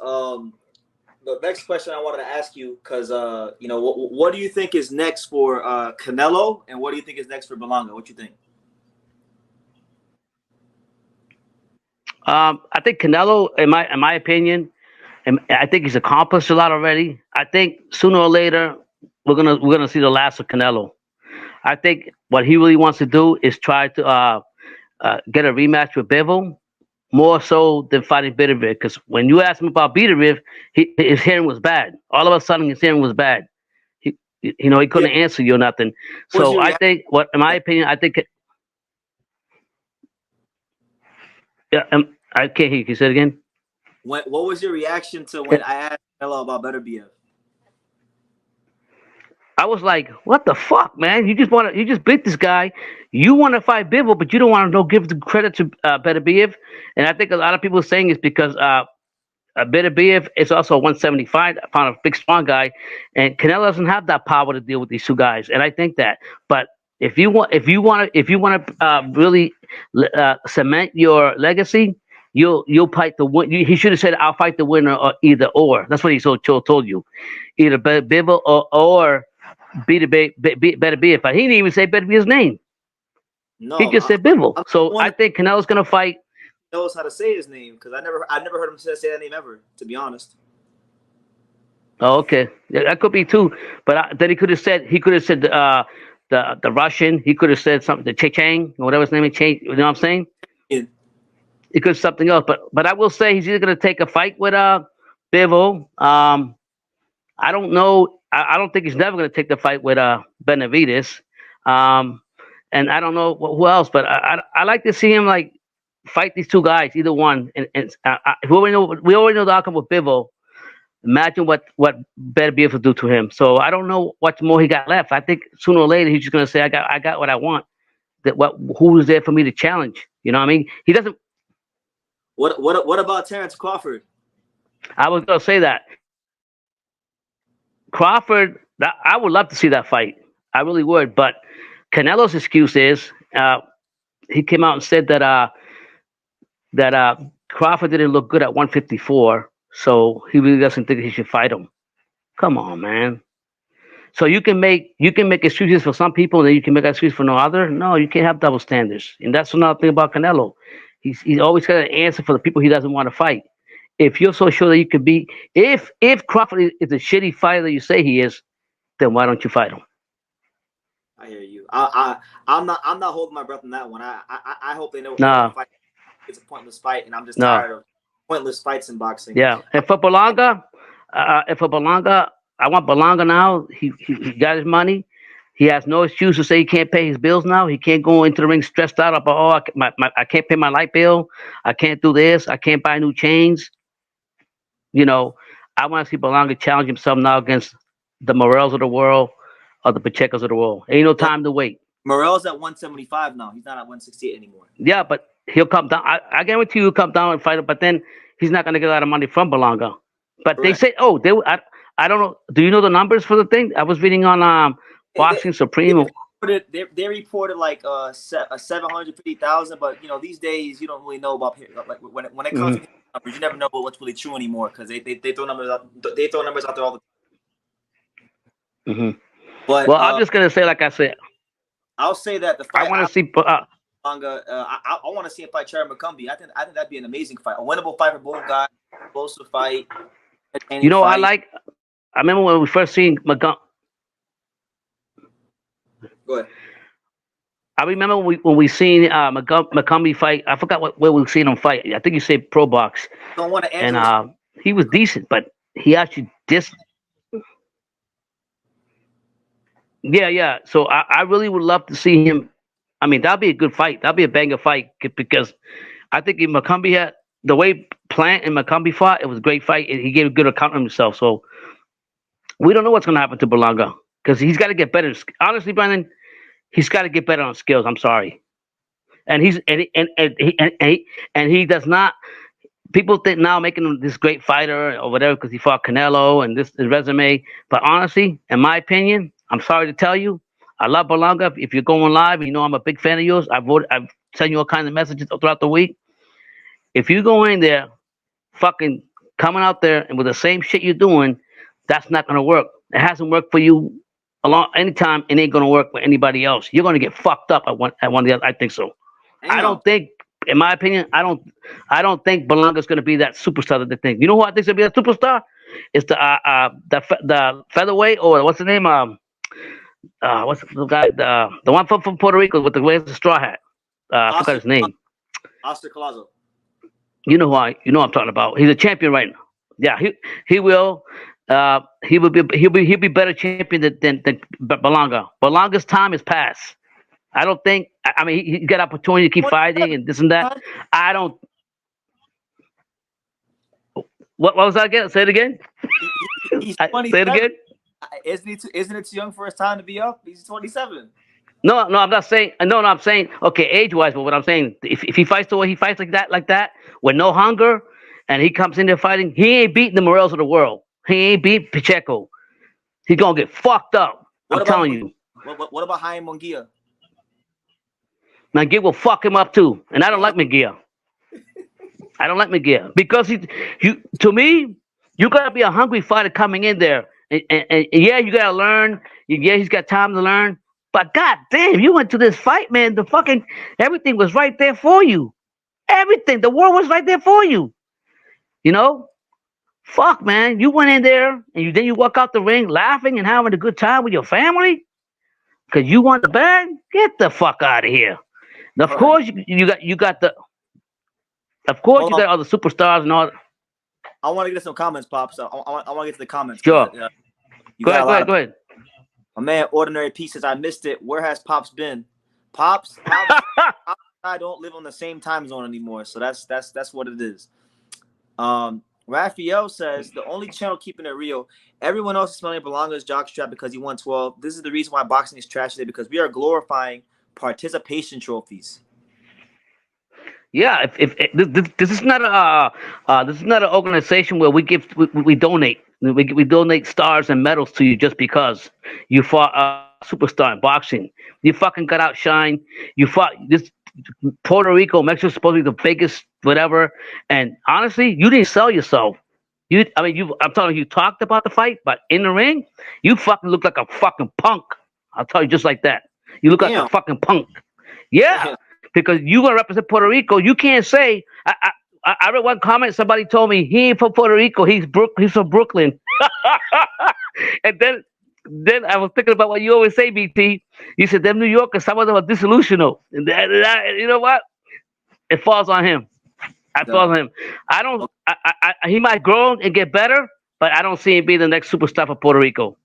The next question I wanted to ask you, because what do you think is next for Canelo, and what do you think is next for Berlanga? What you think? I think Canelo, in my opinion, and I think he's accomplished a lot already. I think sooner or later we're gonna see the last of Canelo. I think what he really wants to do is try to get a rematch with Bivol, more so than fighting Bitterviv. Because when you asked him about Bitterviv, his hearing was bad. All of a sudden, his hearing was bad. He, he Yeah. couldn't answer you or nothing. What was So your I reaction? think, what, in my opinion, I think, yeah, I can't hear you. Can you say it again? What was your reaction to Yeah, when I asked Canelo about Better BF? I was like, "What the fuck, man? You just beat this guy. You want to fight Bivol, but you don't want to give the credit to Better BF." And I think a lot of people are saying it's because Beterbiev is also a 175 pound, a big strong guy, and Canelo doesn't have that power to deal with these two guys. And I think that, but if you want to really cement your legacy, you'll fight the win. He should have said, "I'll fight the winner," or either or. That's what he told you, either Bivol or Beterbiev. But he didn't even say Beterbiev's name. He No, just said Bivol. I'm the So one I that think Canelo's gonna fight. knows how to say his name, because I never heard him say that name ever. To be honest. Oh, okay. Yeah, that could be too. But then he could have said the Russian. He could have said something, the Chechang or whatever his name is. You know what I'm saying? Yeah. He could have something else. But I will say he's either going to take a fight with Bivol. I don't know. I don't think he's never going to take the fight with Benavides. Um, and I don't know who else. But I like to see him like fight these two guys, either one. And we already know the outcome with Bivol. Imagine what better be able to do to him. So I don't know what more he got left. I think sooner or later he's just gonna say, I got what I want. That what who is there for me to challenge? You know what I mean? He doesn't. What about Terrence Crawford? I was gonna say that Crawford. I would love to see that fight. I really would. But Canelo's excuse is he came out and said that Crawford didn't look good at 154, so he really doesn't think he should fight him. Come on, man. So you can make excuses for some people, and then you can make excuses for no other. No, you can't have double standards, and that's another thing about Canelo. He's always got an answer for the people he doesn't want to fight. If you're so sure that you could be, if Crawford is the shitty fighter that you say he is, then why don't you fight him? I hear you. I'm not holding my breath on that one. I hope they don't No, fight. It's a pointless fight, and I'm just no, tired of pointless fights in boxing. yeah. And for Berlanga, I want Berlanga now. He got his money. He has no excuse to say he can't pay his bills now. He can't go into the ring stressed out about, oh, I can't pay my light bill. I can't do this. I can't buy new chains. You know, I want to see Berlanga challenge himself now against the Morels of the world or the Pachecos of the world. Ain't no Well, time to wait. Morel's at 175 now. He's not at 168 anymore. Yeah, but he'll come down. I guarantee you he'll come down and fight him, but then he's not going to get a lot of money from Berlanga. But they Correct. say, oh, I don't know. Do you know the numbers for the thing? I was reading on They, they, Boxing Supreme. they reported like 750,000, but these days you don't really know about like when it comes Mhm, to numbers, you never know what's really true anymore because they throw numbers out. They throw numbers out there all the time. mhm. But Well, I'm just gonna say, like I said, I'll say that the I fight want I to see. Manga, I want to see him fight Cherry McCumbee. I think that'd be an amazing fight, a winnable fight for both guys, explosive fight, You entertaining know, fight. I remember when we first seen McGum. Go ahead. I remember when we seen McCumbee fight. I forgot where we seen him fight. I think you said Pro Box, Don't want to and Angeles. he was decent, but he actually dis. Yeah, yeah. So I really would love to see him. I mean, that'd be a good fight. That'd be a banger fight because I think if McCumbee had the way Plant and McCumbee fought, it was a great fight, and he gave a good account of himself. So we don't know what's going to happen to Berlanga because he's got to get better. Honestly, Brandon, he's got to get better on skills. I'm sorry, and he does not. People think now making him this great fighter or whatever because he fought Canelo and this his resume. But honestly, in my opinion, I'm sorry to tell you, I love Berlanga. If you're going live, you know I'm a big fan of yours. I've sent you all kinds of messages throughout the week. If you go in there, fucking coming out there and with the same shit you're doing, that's not gonna work. It hasn't worked for you a long anytime. It ain't gonna work for anybody else. You're gonna get fucked up at one of the other. I think so. I Damn. don't think, in my opinion, I don't think Berlanga's gonna be that superstar that they think. You know who I think's gonna be a superstar? It's the featherweight, or what's the name? What's the guy? The one from Puerto Rico with the wears the straw hat. I forgot Oscar his name. Oscar Collazo. You know what I'm talking about. He's a champion right now. Yeah, he will. He'll be better champion than Berlanga. Berlanga's time is past. I don't think. I mean, he got opportunity to keep fighting and this and that. I don't. What was that again? Say it again. He's Say it 27. again. Isn't it too young for his time to be up? He's 27. No, I'm not saying. No, I'm saying okay, age wise. But what I'm saying, if he fights the way he fights like that, with no hunger, and he comes in there fighting, he ain't beating the Morels of the world. He ain't beat Pacheco. He's gonna get fucked up. I'm telling you. What about Jaime Munguia? Munguia will fuck him up too, and I don't like Munguia. I don't like Munguia because to me, you gotta be a hungry fighter coming in there, and yeah, you gotta learn. Yeah, he's got time to learn. But god damn, you went to this fight, man. The fucking everything was right there for you. Everything, the world was right there for you. You know, fuck, man. You went in there and then you walk out the ring laughing and having a good time with your family because you want the bag. Get the fuck out of here. Now, of course, you got the. Of course, Hold you on. got all the superstars and all. I want to get some comments, Pop. So I want to get to the comments. Sure. You Go got a lot ahead. of- Go ahead. My man, Ordinary Pieces. I missed it. Where has Pops been? Pops and I don't live on the same time zone anymore. So that's what it is. Raphael says the only channel keeping it real. Everyone else is smelling Berlanga's jockstrap because he won 12. This is the reason why boxing is trash today, because we are glorifying participation trophies. Yeah, if this is not this is not an organization where we donate we donate stars and medals to you just because you fought a superstar in boxing. You fucking got outshined. You fought this Puerto Rico, Mexico's supposed to be the biggest whatever. And honestly, you didn't sell yourself. I'm telling you, you talked about the fight, but in the ring, you fucking look like a fucking punk. I'll tell you just like that. You look like a fucking punk. Yeah. Damn. Because you gonna represent Puerto Rico, you can't say. I read one comment. Somebody told me he ain't from Puerto Rico. He's from Brooklyn. And then I was thinking about what you always say, BT. You said them New Yorkers, some of them are disillusional. And you know what? It falls on him. It falls on him. I don't. He might grow and get better, but I don't see him being the next superstar for Puerto Rico.